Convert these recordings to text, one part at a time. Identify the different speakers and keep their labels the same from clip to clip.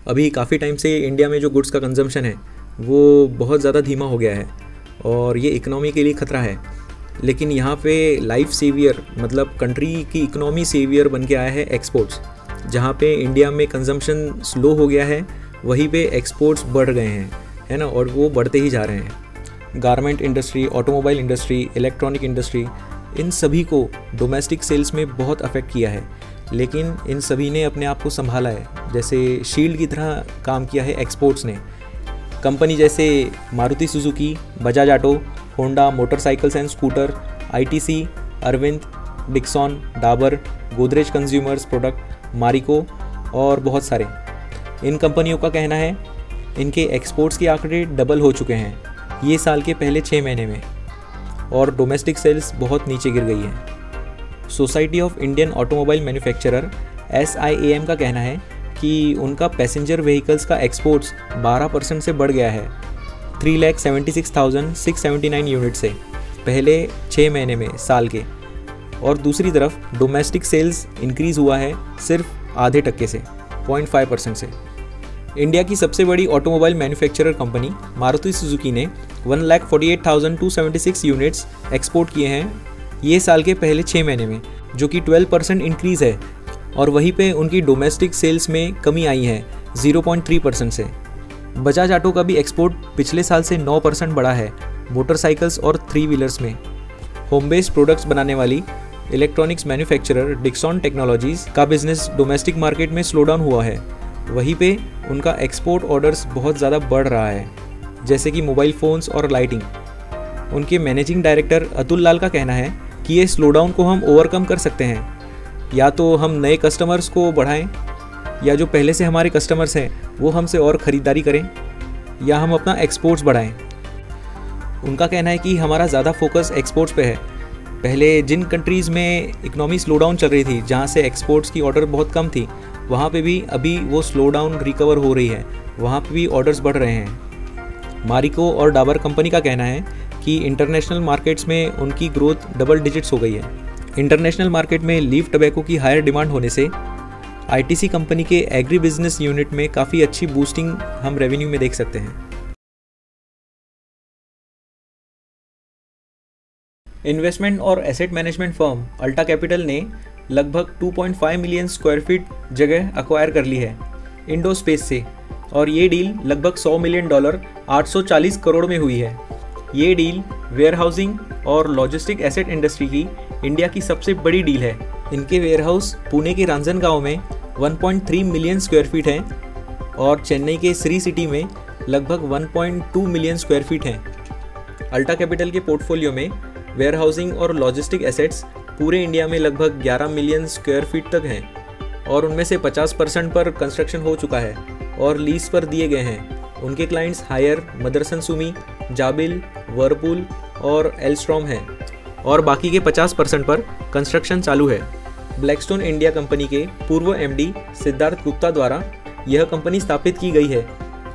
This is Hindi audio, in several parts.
Speaker 1: अभी काफ़ी टाइम से इंडिया में जो गुड्स का कंजम्पशन है वो बहुत ज़्यादा धीमा हो गया है और ये इकोनॉमी के लिए ख़तरा है। लेकिन यहाँ पे लाइफ सेवियर मतलब कंट्री की इकोनॉमी सेवियर बन के आया है एक्सपोर्ट्स। जहाँ पे इंडिया में कंजम्पशन स्लो हो गया है वहीं पे एक्सपोर्ट्स बढ़ गए हैं, है ना, और वो बढ़ते ही जा रहे हैं। Garment industry, automobile industry, electronic industry, इन सभी को डोमेस्टिक सेल्स में बहुत अफेक्ट किया है, लेकिन इन सभी ने अपने आप को संभाला है। जैसे शील्ड की तरह काम किया है एक्सपोर्ट्स ने। कंपनी जैसे Maruti Suzuki, Bajaj auto, Honda motorcycles and scooter, ITC, Arvind, Dixon, Dabur, Godrej consumers product, Marico और बहुत सारे। इन कंपनियों का कहना है इनके एक्सपोर्ट्स के आंकड़े डबल हो चुके हैं ये साल के पहले 6 महीने में और डोमेस्टिक सेल्स बहुत नीचे गिर गई है। Society of Indian automobile manufacturer SIAM का कहना है कि उनका पैसेंजर व्हीकल्स का एक्सपोर्ट्स 12% से बढ़ गया है 3,76,679 यूनिट से पहले 6 महीने में साल के। और दूसरी तरफ डोमेस्टिक सेल्स इंक्रीज़ हुआ है सिर्फ आधे टक्के से 0.5% से। इंडिया की सबसे बड़ी automobile manufacturer company Maruti Suzuki ने 1,48,276 यूनिट्स एक्सपोर्ट किए हैं ये साल के पहले 6 महीने में, जो कि 12% इंक्रीज़ है। और वहीं पे उनकी डोमेस्टिक सेल्स में कमी आई है 0.3% से। बजाज ऑटो का भी एक्सपोर्ट पिछले साल से 9% बढ़ा है मोटरसाइकिल्स और 3 व्हीलर्स में। होम बेस्ड प्रोडक्ट्स बनाने वाली इलेक्ट्रॉनिक्स मैन्युफैक्चरर डिक्सॉन टेक्नोलॉजीज़ का बिजनेस डोमेस्टिक मार्केट में स्लो डाउन हुआ है। वहीं पे उनका एक्सपोर्ट ऑर्डर्स बहुत ज़्यादा बढ़ रहा है, जैसे कि मोबाइल फ़ोन्स और लाइटिंग। उनके मैनेजिंग डायरेक्टर अतुल लाल का कहना है कि ये स्लो डाउन को हम ओवरकम कर सकते हैं, या तो हम नए कस्टमर्स को बढ़ाएं, या जो पहले से हमारे कस्टमर्स हैं वो हमसे और ख़रीदारी करें, या हम अपना एक्सपोर्ट्स बढ़ाएं। उनका कहना है कि हमारा ज़्यादा फोकस एक्सपोर्ट्स पे है। पहले जिन कंट्रीज़ में इकोनॉमी स्लो डाउन चल रही थी, जहाँ से एक्सपोर्ट्स की ऑर्डर बहुत कम थी, वहाँ पे भी अभी वो स्लो डाउन रिकवर हो रही है, वहाँ पे भी ऑर्डर्स बढ़ रहे हैं। मारिको और डाबर कंपनी का कहना है कि इंटरनेशनल मार्केट्स में उनकी ग्रोथ डबल डिजिट्स हो गई है। इंटरनेशनल मार्केट में लीफ टबैको की हायर डिमांड होने से आईटीसी कंपनी के एग्री बिजनेस यूनिट में काफ़ी अच्छी बूस्टिंग हम रेवेन्यू में देख सकते हैं। इन्वेस्टमेंट और एसेट मैनेजमेंट फर्म अल्टा कैपिटल ने लगभग 2.5 मिलियन स्क्वायर फीट जगह अक्वायर कर ली है इंडो स्पेस से, और ये डील लगभग $100 मिलियन 840 करोड़ में हुई है। ये डील वेयरहाउसिंग और लॉजिस्टिक एसेट इंडस्ट्री की इंडिया की सबसे बड़ी डील है। इनके वेयरहाउस पुणे के रांजनगांव में 1.3 मिलियन स्क्वायर फीट हैं और चेन्नई के श्री सिटी में लगभग 1.2 मिलियन स्क्वायर फीट हैं। अल्टा कैपिटल के पोर्टफोलियो में वेयरहाउसिंग और लॉजिस्टिक एसेट्स पूरे इंडिया में लगभग 11 मिलियन स्क्वायर फीट तक हैं और उनमें से 50% पर कंस्ट्रक्शन हो चुका है और लीज पर दिए गए हैं। उनके clients Haier, Motherson Sumi, Jabil, Whirlpool और एल्स्ट्रॉम हैं और बाकी के 50% पर कंस्ट्रक्शन चालू है। ब्लैकस्टोन इंडिया कंपनी के पूर्व MD सिद्धार्थ गुप्ता द्वारा यह कंपनी स्थापित की गई है।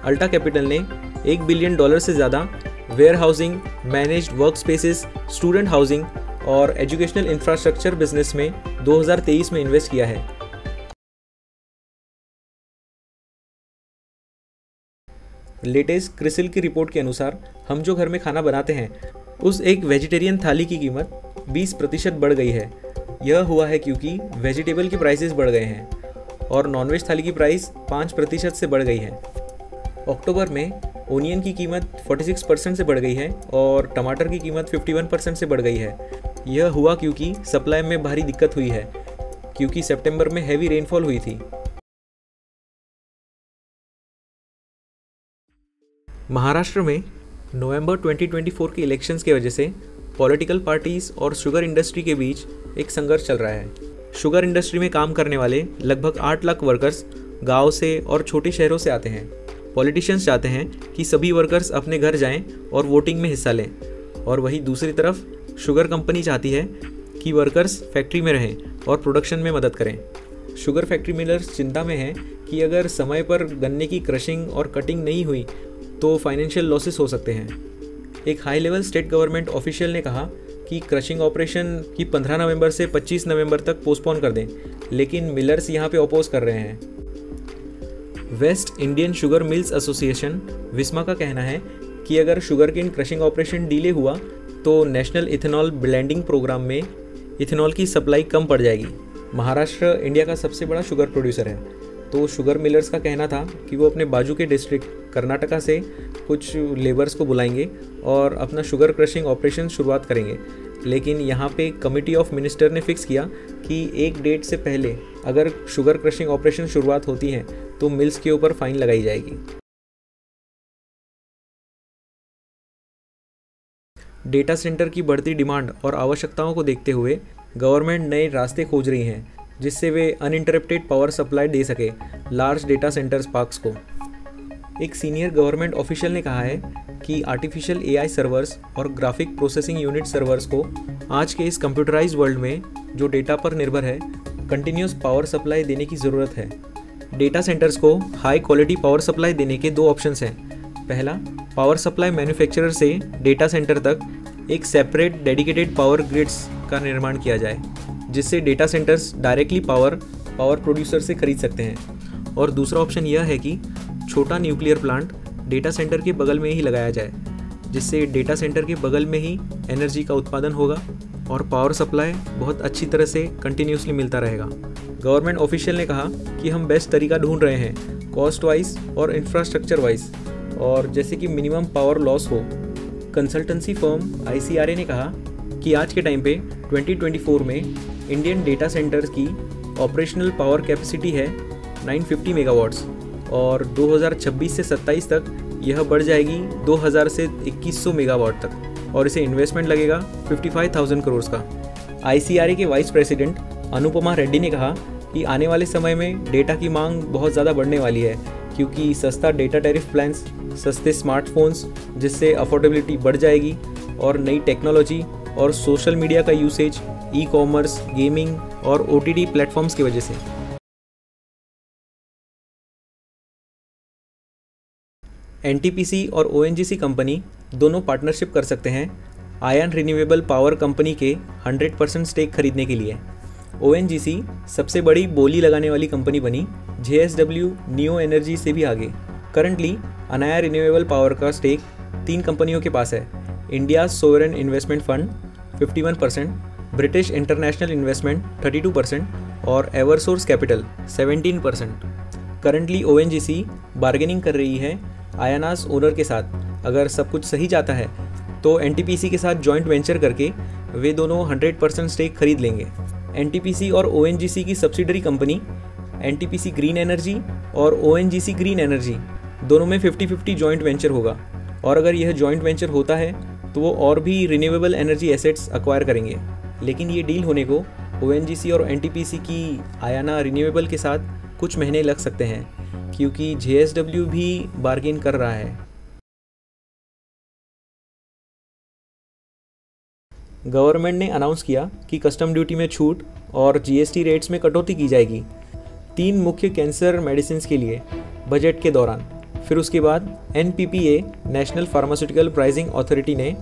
Speaker 1: अल्टा कैपिटल ने $1 बिलियन से ज़्यादा warehousing, managed work spaces, student housing और एजुकेशनल इंफ्रास्ट्रक्चर बिजनेस में 2023 में इन्वेस्ट किया है। लेटेस्ट क्रिसिल की रिपोर्ट के अनुसार हम जो घर में खाना बनाते हैं उस एक वेजिटेरियन थाली की कीमत 20% बढ़ गई है। यह हुआ है क्योंकि वेजिटेबल के प्राइसेस बढ़ गए हैं और नॉनवेज थाली की प्राइस 5% से बढ़ गई है। अक्टूबर में ओनियन की कीमत 46% से बढ़ गई है और टमाटर की कीमत 51% से बढ़ गई है। यह हुआ क्योंकि सप्लाई में भारी दिक्कत हुई है, क्योंकि सितंबर में हैवी रेनफॉल हुई थी। महाराष्ट्र में नवंबर 2024 के इलेक्शंस की वजह से पॉलिटिकल पार्टीज और शुगर इंडस्ट्री के बीच एक संघर्ष चल रहा है। शुगर इंडस्ट्री में काम करने वाले लगभग 8 लाख वर्कर्स गांव से और छोटे शहरों से आते हैं। पॉलिटिशियंस चाहते हैं कि सभी वर्कर्स अपने घर जाएं और वोटिंग में हिस्सा लें, और वहीं दूसरी तरफ शुगर कंपनी चाहती है कि वर्कर्स फैक्ट्री में रहें और प्रोडक्शन में मदद करें। शुगर फैक्ट्री मिलर्स चिंता में हैं कि अगर समय पर गन्ने की क्रशिंग और कटिंग नहीं हुई तो फाइनेंशियल लॉसेस हो सकते हैं। एक high level state government official ने कहा कि क्रशिंग ऑपरेशन की 15 नवंबर से 25 नवंबर तक पोस्टपोन कर दें, लेकिन मिलर्स यहाँ पे अपोज कर रहे हैं। West Indian Sugar Mills Association विस्मा का कहना है कि अगर sugar cane crushing operation delay हुआ तो नेशनल इथेनॉल ब्लेंडिंग प्रोग्राम में इथेनॉल की सप्लाई कम पड़ जाएगी। महाराष्ट्र इंडिया का सबसे बड़ा शुगर प्रोड्यूसर है, तो शुगर मिलर्स का कहना था कि वो अपने बाजू के डिस्ट्रिक्ट कर्नाटका से कुछ लेबर्स को बुलाएंगे और अपना शुगर क्रशिंग ऑपरेशन शुरुआत करेंगे। लेकिन यहाँ पे कमिटी ऑफ मिनिस्टर ने फिक्स किया कि एक डेट से पहले अगर शुगर क्रशिंग ऑपरेशन शुरुआत होती है तो मिल्स के ऊपर फाइन लगाई जाएगी। डेटा सेंटर की बढ़ती डिमांड और आवश्यकताओं को देखते हुए गवर्नमेंट नए रास्ते खोज रही हैं जिससे वे अनइंटरप्टेड पावर सप्लाई दे सके लार्ज डेटा सेंटर्स पार्क्स को। एक सीनियर गवर्नमेंट ऑफिशियल ने कहा है कि आर्टिफिशियल एआई सर्वर्स और ग्राफिक प्रोसेसिंग यूनिट सर्वर्स को आज के इस कंप्यूटराइज्ड वर्ल्ड में जो डेटा पर निर्भर है कंटिन्यूस पावर सप्लाई देने की ज़रूरत है। डेटा सेंटर्स को हाई क्वालिटी पावर सप्लाई देने के दो ऑप्शंस हैं। पहला, पावर सप्लाई मैन्युफैक्चरर से डेटा सेंटर तक एक सेपरेट डेडिकेटेड पावर ग्रिड्स का निर्माण किया जाए जिससे data centres directly power producer से खरीद सकते हैं। और दूसरा ऑप्शन यह है कि छोटा न्यूक्लियर प्लांट डेटा सेंटर के बगल में ही लगाया जाए जिससे डेटा सेंटर के बगल में ही एनर्जी का उत्पादन होगा और पावर सप्लाई बहुत अच्छी तरह से कंटिन्यूसली मिलता रहेगा। गवर्नमेंट ऑफिशियल ने कहा कि हम बेस्ट तरीका ढूंढ रहे हैं कॉस्ट वाइज और इंफ्रास्ट्रक्चर वाइज, और जैसे कि मिनिमम पावर लॉस हो। कंसल्टेंसी फर्म ICRA ने कहा कि आज के टाइम पे 2024 में इंडियन डेटा सेंटर्स की ऑपरेशनल पावर कैपेसिटी है 950 मेगावाट्स और 2026 से 27 तक यह बढ़ जाएगी 2000 से 2100 मेगावाट तक और इसे इन्वेस्टमेंट लगेगा 55,000 करोड़ का। ICRA के वाइस प्रेसिडेंट अनुपमा रेड्डी ने कहा कि आने वाले समय में डेटा की मांग बहुत ज़्यादा बढ़ने वाली है क्योंकि सस्ता डेटा टैरिफ प्लान्स, सस्ते स्मार्टफोन्स जिससे अफोर्डेबिलिटी बढ़ जाएगी और नई टेक्नोलॉजी और सोशल मीडिया का यूसेज, ई-कॉमर्स, गेमिंग और OTT प्लेटफॉर्म्स की वजह से। NTPC और ONGC कंपनी दोनों पार्टनरशिप कर सकते हैं आयन रिन्यूएबल पावर कंपनी के 100% स्टेक खरीदने के लिए। ONGC सबसे बड़ी बोली लगाने वाली कंपनी बनी JSW नियो एनर्जी से भी आगे। करंटली अनाया रिन्यूएबल पावर का स्टेक 3 कंपनियों के पास है। India sovereign investment fund 51%, British international investment 32% और एवरसोर्स कैपिटल 17%। करंटली ONGC बार्गेनिंग कर रही है आयनास ओनर के साथ। अगर सब कुछ सही जाता है तो NTPC के साथ जॉइंट वेंचर करके वे दोनों 100% स्टेक खरीद लेंगे। NTPC और ONGC की subsidiary company NTPC green energy और ONGC ग्रीन एनर्जी दोनों में 50-50 जॉइंट वेंचर होगा और अगर यह जॉइंट वेंचर होता है तो वो और भी रिन्यूएबल एनर्जी एसेट्स अक्वायर करेंगे। लेकिन ये डील होने को ONGC और NTPC की आयाना रिन्यूएबल के साथ कुछ महीने लग सकते हैं क्योंकि JSW भी बार्गेन कर रहा है। गवर्नमेंट ने अनाउंस किया कि कस्टम ड्यूटी में छूट और GST रेट्स में कटौती की जाएगी 3 मुख्य कैंसर मेडिसिन के लिए बजट के दौरान। फिर उसके बाद NPPA national pharmaceutical pricing authority ने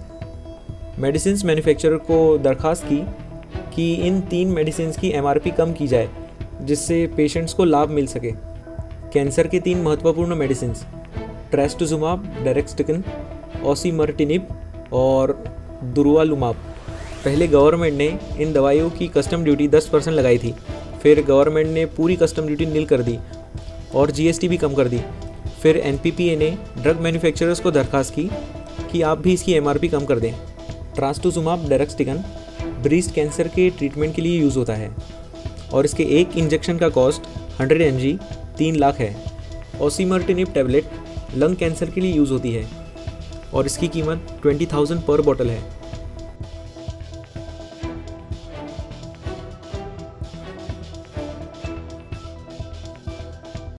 Speaker 1: मेडिसिन मैन्युफैक्चरर को दरख्वास्त की कि इन 3 मेडिसिन की MRP कम की जाए जिससे पेशेंट्स को लाभ मिल सके। कैंसर के 3 महत्वपूर्ण मेडिसिन ट्रेस्टुजुमाब डेरेक्सटिकन, ओसिमर्टिनिब और दुर्वालुमाब। पहले गवर्नमेंट ने इन दवाइयों की कस्टम ड्यूटी 10% लगाई थी, फिर गवर्नमेंट ने पूरी कस्टम ड्यूटी नील कर दी और GST भी कम कर दी। फिर NPPA ने ड्रग मैन्युफैक्चरर्स को दरख्वास्त की कि आप भी इसकी MRP कम कर दें। ट्रास्टुजुमाब डेरेक्सटिकन ब्रीस्ट कैंसर के ट्रीटमेंट के लिए यूज़ होता है और इसके एक इंजेक्शन का कॉस्ट 100 mg 3 लाख है। ओसिमर्टिनिब टैबलेट लंग कैंसर के लिए यूज़ होती है और इसकी कीमत 20,000 पर बॉटल है।